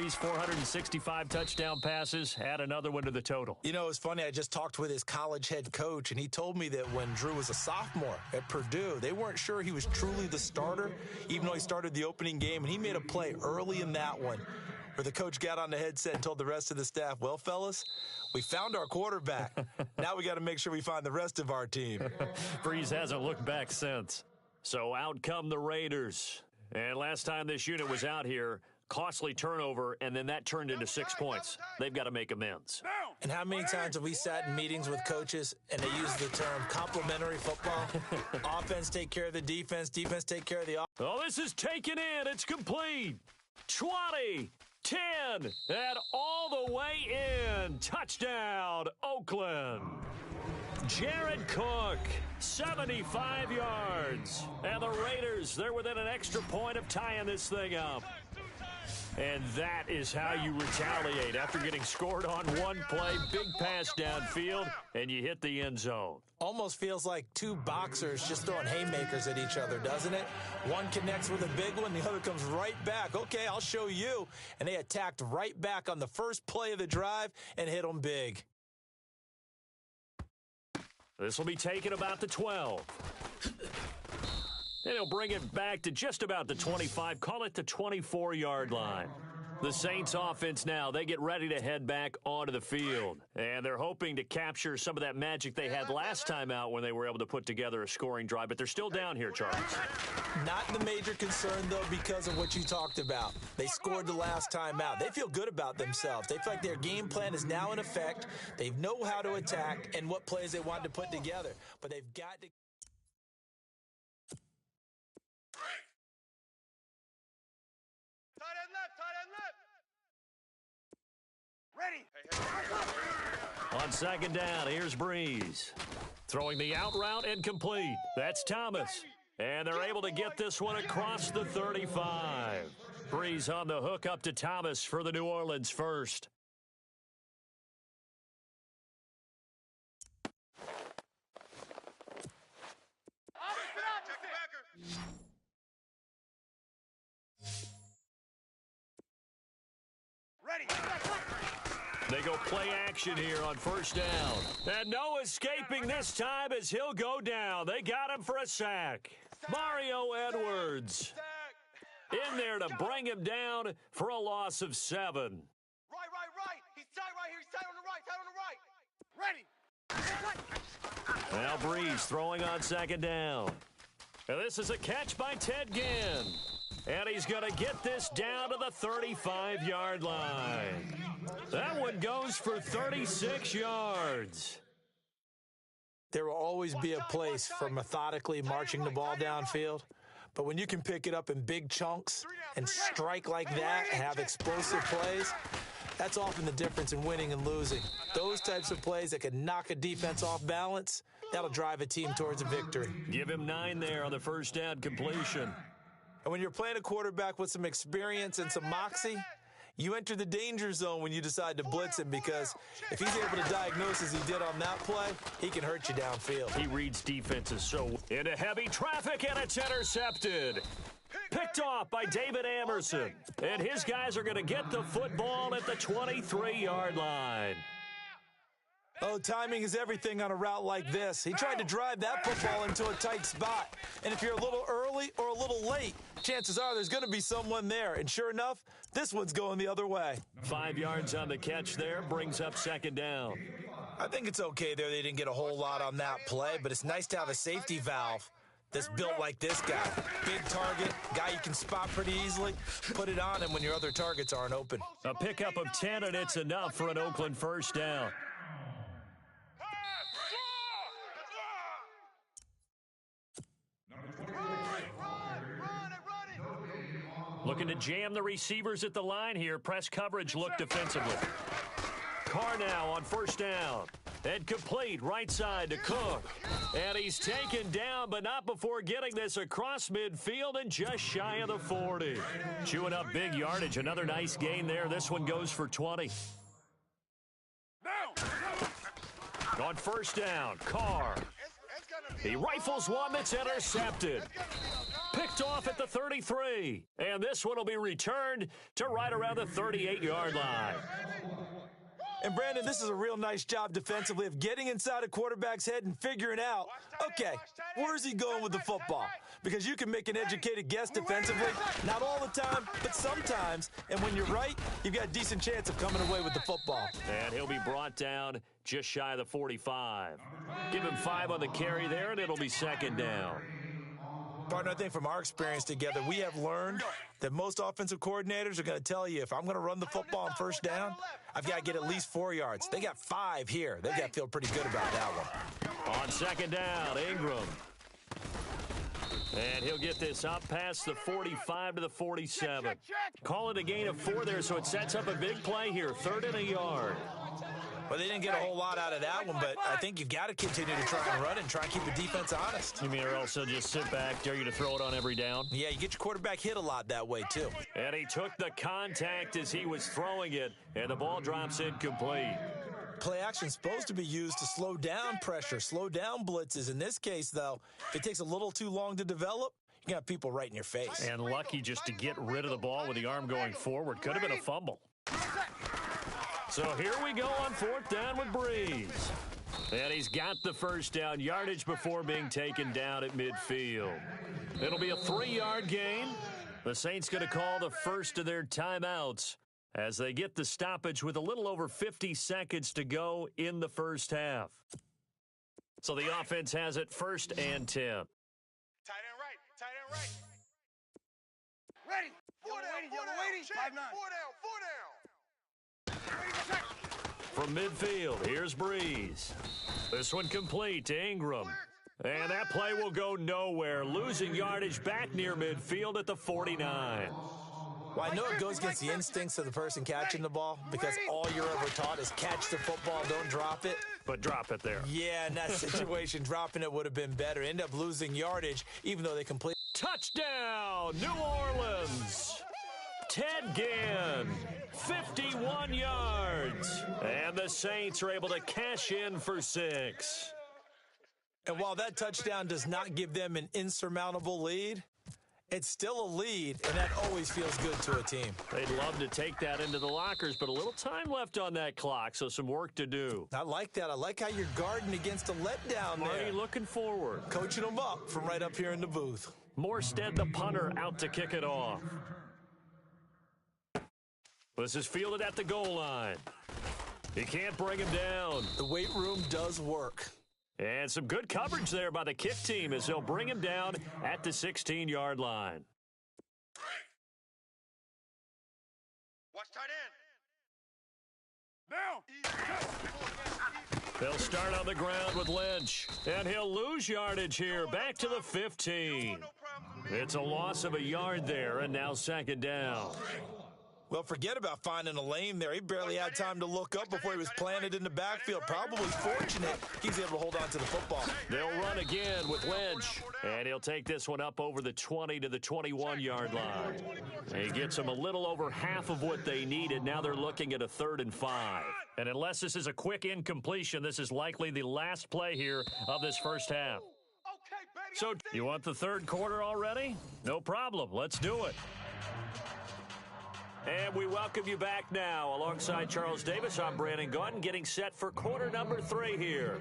Brees, 465 touchdown passes. Add another one to the total. You know, it's funny. I just talked with his college head coach, and he told me that when Drew was a sophomore at Purdue, they weren't sure he was truly the starter, even though he started the opening game, and he made a play early in that one where the coach got on the headset and told the rest of the staff, well, fellas, we found our quarterback. Now we got to make sure we find the rest of our team. Brees hasn't looked back since. So out come the Raiders. And last time this unit was out here, costly turnover, and then that turned into 6 points. They've got to make amends. And how many times have we sat in meetings with coaches and they use the term complementary football? Offense take care of the defense, defense take care of the offense. Oh, this is taken in. It's complete. 20, 10, and all the way in. Touchdown, Oakland. Jared Cook, 75 yards. And the Raiders, they're within an extra point of tying this thing up. And that is how you retaliate after getting scored on one play, big pass downfield, and you hit the end zone. Almost feels like two boxers just throwing haymakers at each other, doesn't it? One connects with a big one, the other comes right back. Okay, I'll show you. And they attacked right back on the first play of the drive and hit them big. This will be taken about the 12. And he'll bring it back to just about the 25, call it the 24-yard line. The Saints offense now, they get ready to head back onto the field. And they're hoping to capture some of that magic they had last time out when they were able to put together a scoring drive. But they're still down here, Charles. Not the major concern, though, because of what you talked about. They scored the last time out. They feel good about themselves. They feel like their game plan is now in effect. They know how to attack and what plays they want to put together. But they've got to... Ready. On second down, here's Brees. Throwing the out route and complete. That's Thomas. And they're able to get this one across the 35. Brees on the hook up to Thomas for the New Orleans first. They go play action here on first down. And no escaping this time as he'll go down. They got him for a sack. Mario Edwards in there to bring him down for a loss of 7. Right. He's tight right here. He's tight on the right. Now Brees throwing on second down. And this is a catch by Ted Ginn. And he's going to get this down to the 35-yard line. That one goes for 36 yards. There will always be a place for methodically marching the ball downfield. But when you can pick it up in big chunks and strike like that and have explosive plays, that's often the difference in winning and losing. Those types of plays that can knock a defense off balance, that'll drive a team towards a victory. Give him 9 there on the first down completion. And when you're playing a quarterback with some experience and some moxie, you enter the danger zone when you decide to blitz him, because if he's able to diagnose as he did on that play, he can hurt you downfield. He reads defenses so into heavy traffic, and it's intercepted. Picked off by David Amerson. And his guys are going to get the football at the 23-yard line. Oh, timing is everything on a route like this. He tried to drive that football into a tight spot. And if you're a little early or a little late, chances are there's going to be someone there. And sure enough, this one's going the other way. 5 yards on the catch there, brings up second down. I think it's okay there. They didn't get a whole lot on that play, but it's nice to have a safety valve that's built like this guy. Big target, guy you can spot pretty easily. Put it on him when your other targets aren't open. A pickup of 10, and it's enough for an Oakland first down. Looking to jam the receivers at the line here. Press coverage look defensively. Carr now on first down. And complete right side to Cook. And he's taken down, but not before getting this across midfield and just shy of the 40. Chewing up big yardage. Another nice gain there. This one goes for 20. On first down, Carr. He rifles one that's intercepted. Picked Picked off at the 33. And this one will be returned to right around the 38-yard line. And, Brandon, this is a real nice job defensively of getting inside a quarterback's head and figuring out, okay, where's he going with the football? Because you can make an educated guess defensively, not all the time, but sometimes. And when you're right, you've got a decent chance of coming away with the football. And he'll be brought down just shy of the 45. Give him 5 on the carry there, and it'll be second down. Partner, I think from our experience together, we have learned that most offensive coordinators are going to tell you, if I'm going to run the football on first down, I've got to get at least 4 yards. They got 5 here. They've got to feel pretty good about that one. On second down, Ingram. And he'll get this up past the 45 to the 47. Call it a gain of 4 there, so it sets up a big play here. 3rd and a yard. Well, they didn't get a whole lot out of that one, but I think you've got to continue to try and run and try and keep the defense honest. You mean or also just sit back, dare you to throw it on every down? Yeah, you get your quarterback hit a lot that way, too. And he took the contact as he was throwing it, and the ball drops incomplete. Play action is supposed to be used to slow down pressure, slow down blitzes. In this case, though, if it takes a little too long to develop, you got people right in your face. And lucky just to get rid of the ball with the arm going forward. Could have been a fumble. So here we go on 4th down with Breeze. And he's got the first down yardage before being taken down at midfield. It'll be a 3-yard gain. The Saints going to call the first of their timeouts as they get the stoppage with a little over 50 seconds to go in the first half. So the offense has it 1st and 10. Tight end right. Tight end right. Ready. 4 down. 5-9. 4 down. 4 down. From midfield, here's Breeze. This one complete to Ingram. And that play will go nowhere, losing yardage back near midfield at the 49. Well, I know it goes against the instincts of the person catching the ball because all you're ever taught is catch the football, don't drop it. But drop it there. Yeah, in that situation, dropping it would have been better. End up losing yardage, even though they complete. Touchdown, New Orleans. Ted Ginn, 51 yards. And the Saints are able to cash in for 6. And while that touchdown does not give them an insurmountable lead, it's still a lead, and that always feels good to a team. They'd love to take that into the lockers, but a little time left on that clock, so some work to do. I like that. I like how you're guarding against a letdown there. Marty looking forward. Coaching them up from right up here in the booth. Morstead, the punter, out to kick it off. This is fielded at the goal line. He can't bring him down. The weight room does work. And some good coverage there by the kick team as they'll bring him down at the 16-yard line. Watch tight end. Now. They'll start on the ground with Lynch. And he'll lose yardage here, back to the 15. It's a loss of a yard there, and now 2nd down. Well, forget about finding a lane there. He barely had time to look up before he was planted in the backfield. Probably fortunate he's able to hold on to the football. They'll run again with Lynch. And he'll take this one up over the 20 to the 21-yard line. And he gets them a little over half of what they needed. Now they're looking at a 3rd and 5. And unless this is a quick incompletion, this is likely the last play here of this first half. So, you want the 3rd quarter already? No problem. Let's do it. And we welcome you back now. Alongside Charles Davis, I'm Brandon Gaudin, getting set for quarter number 3 here.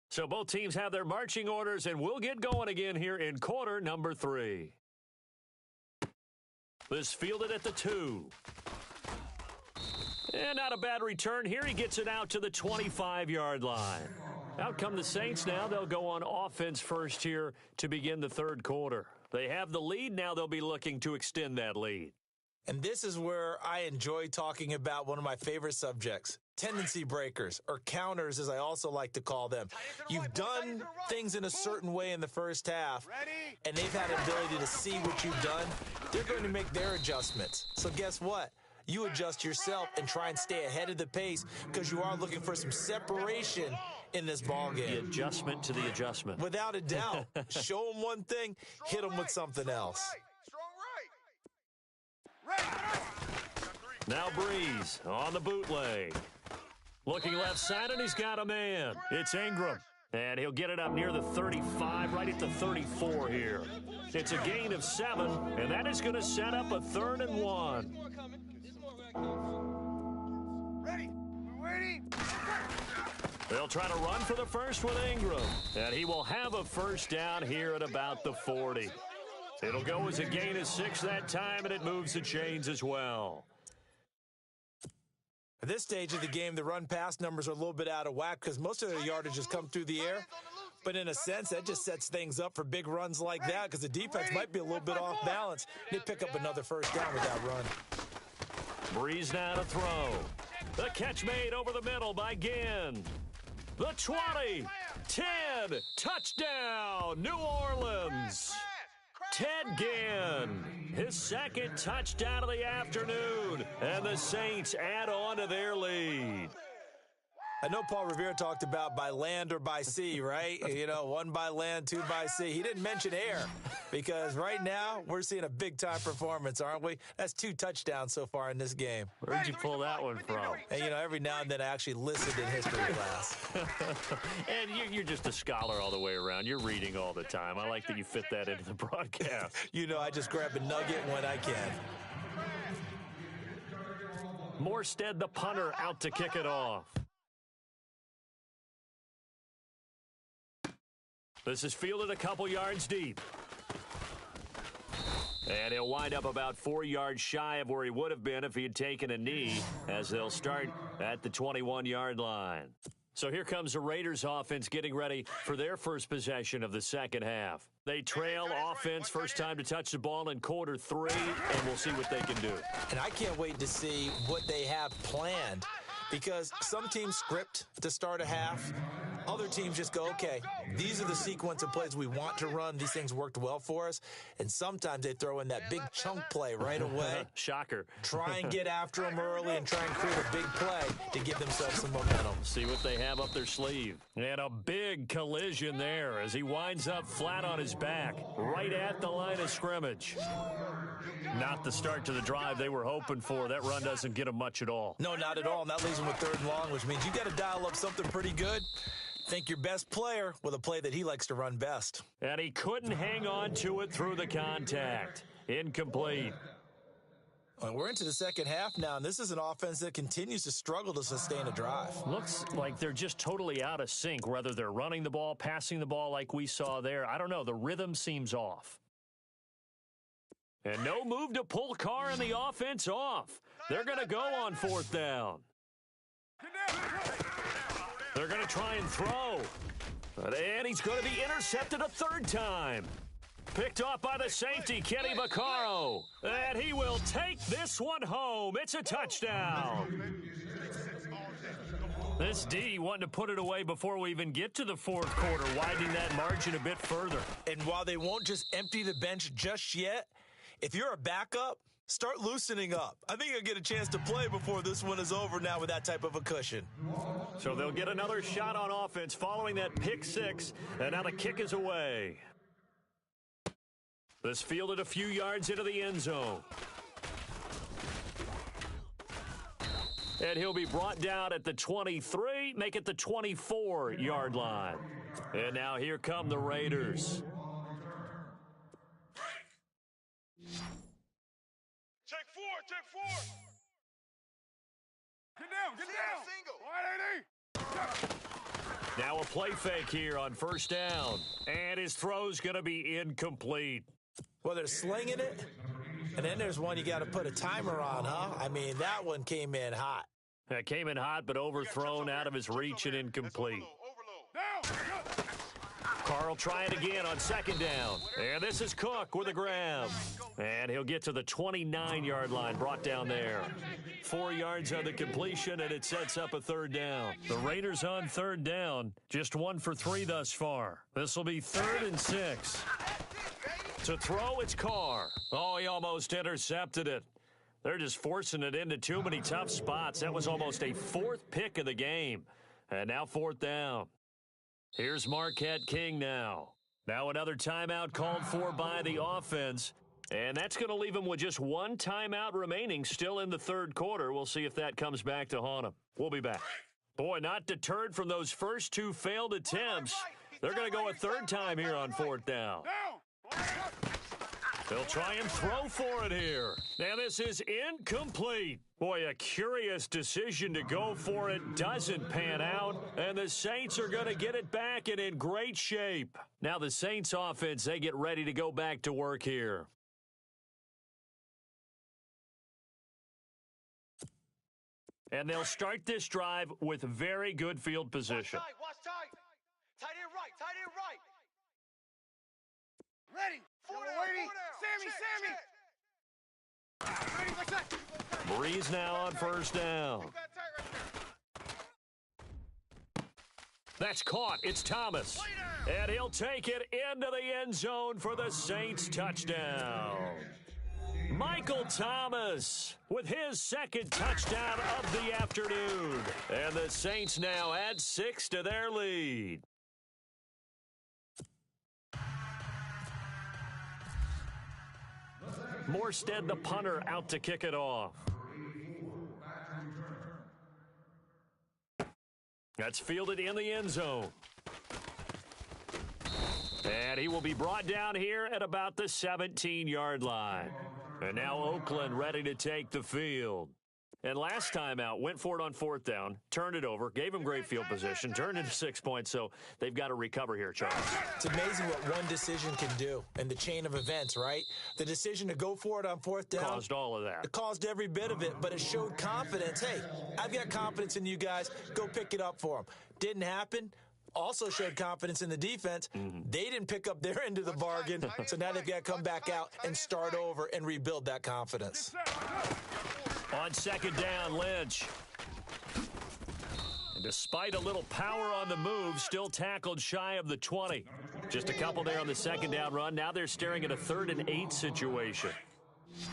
So both teams have their marching orders, and we'll get going again here in quarter number 3. This fielded at the 2. And not a bad return here. He gets it out to the 25-yard line. Out come the Saints now. They'll go on offense first here to begin the 3rd quarter. They have the lead. Now they'll be looking to extend that lead. And this is where I enjoy talking about one of my favorite subjects, tendency breakers, or counters as I also like to call them. You've done things in a certain way in the first half, and they've had an ability to see what you've done. They're going to make their adjustments. So guess what? You adjust yourself and try and stay ahead of the pace because you are looking for some separation in this ball The game. adjustment to the adjustment. Without a doubt. Show them one thing, hit them with something else. Now Breeze on the bootleg. Looking left side, and he's got a man. It's Ingram. And he'll get it up near the 35, right at the 34 here. It's a gain of 7, and that is going to set up a 3rd and 1. Ready. We're waiting. They'll try to run for the first with Ingram. And he will have a first down here at about the 40. It'll go as a gain of 6 that time, and it moves the chains as well. At this stage of the game, the run-pass numbers are a little bit out of whack because most of their yardage has come through the air. But in a sense, that just sets things up for big runs like that because the defense might be a little bit off balance. They pick up another first down with that run. Breeze now to throw. The catch made over the middle by Ginn. The 20, 10, touchdown, New Orleans. Ted Ginn, his 2nd touchdown of the afternoon, and the Saints add on to their lead. I know Paul Revere talked about by land or by sea, right? You know, 1 by land, 2 by sea. He didn't mention air because right now we're seeing a big-time performance, aren't we? That's 2 touchdowns so far in this game. Where'd you pull that one from? And, you know, every now and then I actually listened in history class. And you're just a scholar all the way around. You're reading all the time. I like that you fit that into the broadcast. You know, I just grab a nugget when I can. Morstead, the punter, out to kick it off. This is fielded a couple yards deep. And he'll wind up about 4 yards shy of where he would have been if he had taken a knee, as they'll start at the 21-yard line. So here comes the Raiders offense getting ready for their first possession of the second half. They trail offense, first time to touch the ball in quarter 3, and we'll see what they can do. And I can't wait to see what they have planned because some teams script to start a half. Other teams just go, okay, these are the sequence of plays we want to run. These things worked well for us. And sometimes they throw in that big chunk play right away. Shocker. Try and get after them early and try and create a big play to give themselves some momentum. See what they have up their sleeve. And a big collision there as he winds up flat on his back, right at the line of scrimmage. Not the start to the drive they were hoping for. That run doesn't get them much at all. No, not at all. And that leaves them with 3rd and long, which means you got to dial up something pretty good. Think your best player with a play that he likes to run best. And he couldn't hang on to it through the contact. Incomplete. Well, we're into the second half now, and this is an offense that continues to struggle to sustain a drive. Looks like they're just totally out of sync, whether they're running the ball, passing the ball like we saw there. I don't know. The rhythm seems off. And no move to pull Carr and the offense off. They're going to go on 4th down. They're going to try and throw. And he's going to be intercepted a 3rd time. Picked off by the safety, Kenny Vaccaro. And he will take this one home. It's a touchdown. This D wanting to put it away before we even get to the 4th quarter, widening that margin a bit further. And while they won't just empty the bench just yet, if you're a backup, start loosening up. I think you'll get a chance to play before this one is over now with that type of a cushion. So they'll get another shot on offense following that pick 6, and now the kick is away. This fielded a few yards into the end zone. And he'll be brought down at the 23, make it the 24-yard line. And now here come the Raiders. Check 4. Get down. Single. Now a play fake here on 1st down. And his throw's going to be incomplete. Well, they're slinging it, and then there's one you got to put a timer on, huh? I mean, that one came in hot. That came in hot, but overthrown out of his reach and incomplete. Carl try it again on 2nd down. And this is Cook with a grab. And he'll get to the 29-yard line, brought down there. 4 yards on the completion, and it sets up a 3rd down. The Raiders on 3rd down, just 1 for 3 thus far. This will be 3rd and 6. To throw, it's Carr. Oh, he almost intercepted it. They're just forcing it into too many tough spots. That was almost a 4th pick of the game. And now 4th down. Here's Marquette King now. Now another timeout called for by the offense. And that's going to leave him with just one timeout remaining still in the third quarter. We'll see if that comes back to haunt him. We'll be back. Boy, not deterred from those first two failed attempts. They're going to go a third time here on fourth down. They'll try and throw for it here. Now this is incomplete. Boy, a curious decision to go for it doesn't pan out, and the Saints are going to get it back and in great shape. Now the Saints offense, they get ready to go back to work here. And they'll start this drive with very good field position. Watch tight. Tight end right, tight end right. Ready. Four down. Sammy. Breeze now on first down. That's caught. It's Thomas. And he'll take it into the end zone for the Saints touchdown. Michael Thomas with his second touchdown of the afternoon. And the Saints now add 6 to their lead. Morstead, the punter, out to kick it off. That's fielded in the end zone. And he will be brought down here at about the 17-yard line. And now Oakland ready to take the field. And last time out, went for it on fourth down, turned it over, gave him great field position, turned into 6 points, so they've got to recover here, Charles. It's amazing what one decision can do in the chain of events, right? The decision to go for it on fourth down. Caused all of that. It caused every bit of it, but it showed confidence. Hey, I've got confidence in you guys. Go pick it up for them. Didn't happen. Also showed confidence in the defense. They didn't pick up their end of the bargain, so now they've got to come back out and start over and rebuild that confidence. On second down, Lynch. And despite a little power on the move, still tackled shy of the 20. Just a couple there on the second down run. Now they're staring at a 3rd and 8 situation.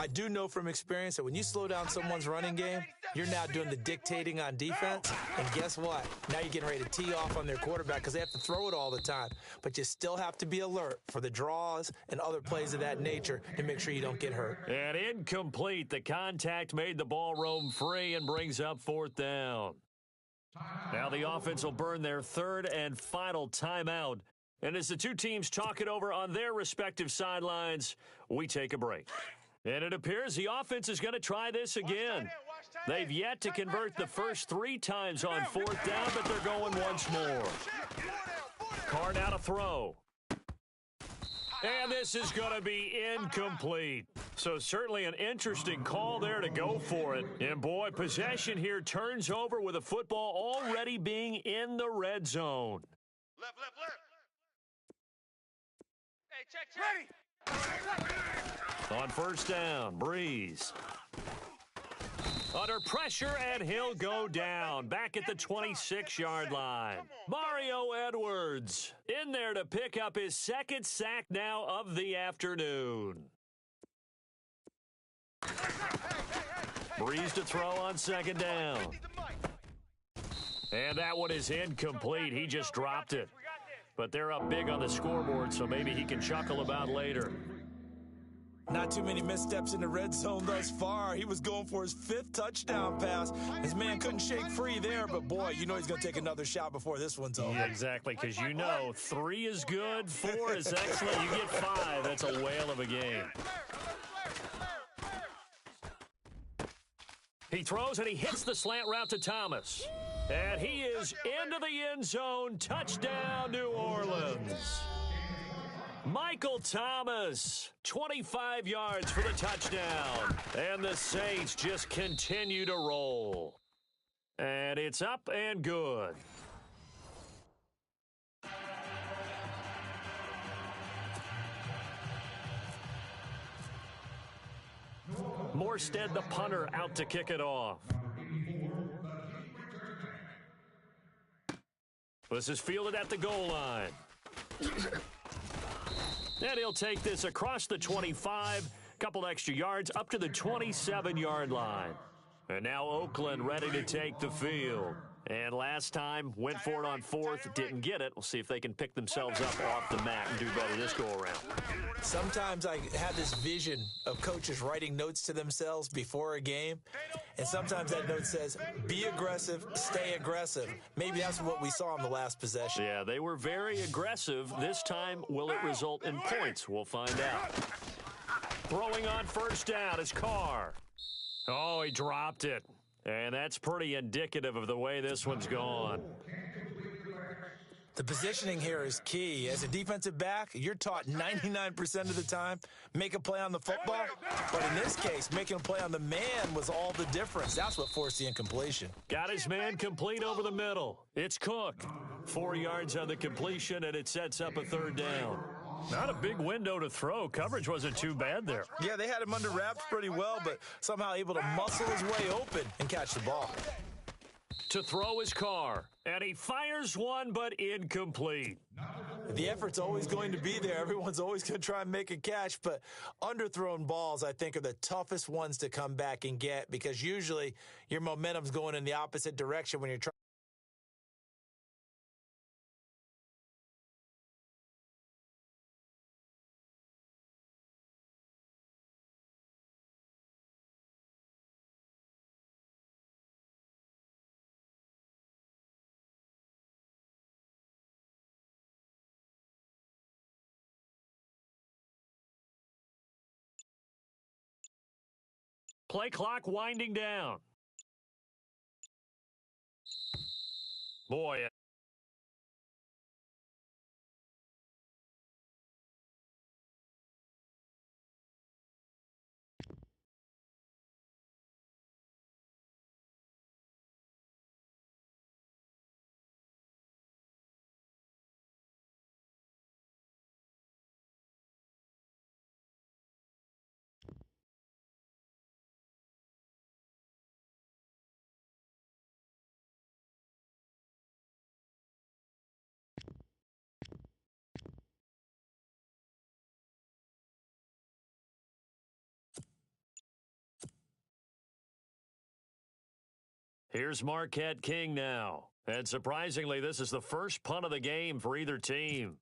I do know from experience that when you slow down someone's running game, you're now doing the dictating on defense. And guess what? Now you're getting ready to tee off on their quarterback because they have to throw it all the time. But you still have to be alert for the draws and other plays of that nature to make sure you don't get hurt. And incomplete. The contact made the ball roam free and brings up fourth down. Now the offense will burn their 3rd and final timeout. And as the two teams talk it over on their respective sidelines, we take a break. And it appears the offense is going to try this again. They've yet to convert the first 3 times on fourth down, but they're going once more. Card out a throw. And this is going to be incomplete. So certainly an interesting call there to go for it. And boy, possession here turns over with a football already being in the red zone. Left. Hey, check. Ready. On first down, Breeze. Under pressure, and he'll go down. Back at the 26-yard line. Mario Edwards in there to pick up his 2nd sack now of the afternoon. Breeze to throw on second down. And that one is incomplete. He just dropped it. But they're up big on the scoreboard, so maybe he can chuckle about later. Not too many missteps in the red zone thus far. He was going for his 5th touchdown pass. His man couldn't shake free there, but boy, you know he's going to take another shot before this one's over. Yeah, exactly, because you know 3 is good, 4 is excellent. You get 5. That's a whale of a game. He throws and he hits the slant route to Thomas. And he is into the end zone. Touchdown, New Orleans. Michael Thomas, 25 yards for the touchdown. And the Saints just continue to roll. And it's up and good. Morstead, the punter, out to kick it off. This is fielded at the goal line. And he'll take this across the 25, couple extra yards, up to the 27-yard line. And now Oakland ready to take the field. And last time, went for it on fourth, didn't get it. We'll see if they can pick themselves up off the mat and do better this go-around. Sometimes I have this vision of coaches writing notes to themselves before a game, and sometimes that note says, be aggressive, stay aggressive. Maybe that's what we saw in the last possession. Yeah, they were very aggressive. This time, will it result in points? We'll find out. Throwing on first down is Carr. Oh, he dropped it. And that's pretty indicative of the way this one's gone. The positioning here is key. As a defensive back, you're taught 99% of the time, make a play on the football. But in this case, making a play on the man was all the difference. That's what forced the incompletion. Got his man complete over the middle. It's Cook. 4 yards on the completion, and it sets up a third down. Not a big window to throw. Coverage wasn't too bad there. Yeah, they had him under wraps pretty well, but somehow able to muscle his way open and catch the ball. To throw his Carr, and he fires one, but incomplete. The effort's always going to be there. Everyone's always going to try and make a catch, but underthrown balls, I think, are the toughest ones to come back and get because usually your momentum's going in the opposite direction when you're trying. Play clock winding down. Boy. Here's Marquette King now. And surprisingly, this is the first punt of the game for either team.